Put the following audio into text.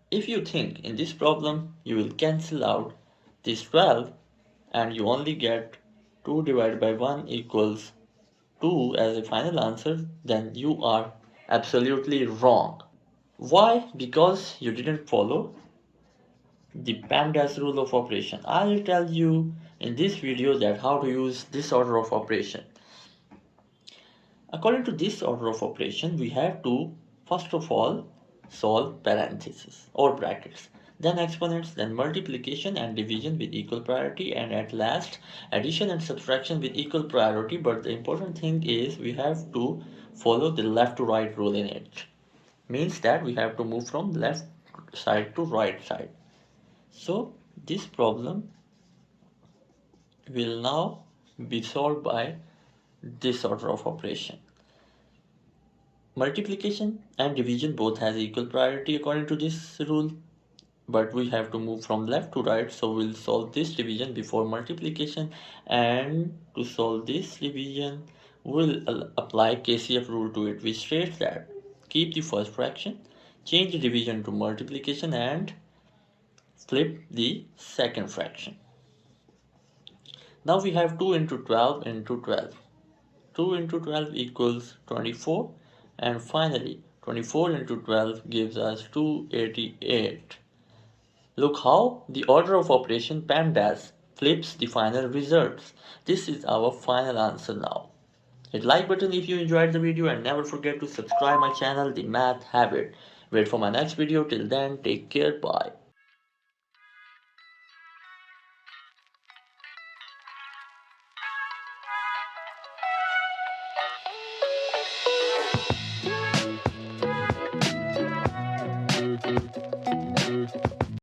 If you think in this problem you will cancel out this 12 and you only get 2 divided by 1 equals 2 as a final answer, then you are absolutely wrong. Why? Because you didn't follow the PEMDAS rule of operation. I'll tell you in this video that how to use this order of operation. According to this order of operation, we have to first of all solve parentheses or brackets, then exponents, then multiplication and division with equal priority, and at last addition and subtraction with equal priority. But the important thing is we have to follow the left to right rule in it. Means that we have to move from left side to right side. So this problem will now be solved by this order of operation. Multiplication and division both has equal priority according to this rule, but we have to move from left to right, so we'll solve this division before multiplication, and to solve this division we'll apply KCF rule to it, which states that keep the first fraction, change the division to multiplication, and flip the second fraction. Now we have 2 into 12 into 12. 2 into 12 equals 24, and finally 24 into 12 gives us 288. Look how the order of operation PEMDAS flips the final results. This is our final answer now. Hit like button if you enjoyed the video and never forget to subscribe my channel The Math Habit. Wait for my next video. Till then, take care. Bye.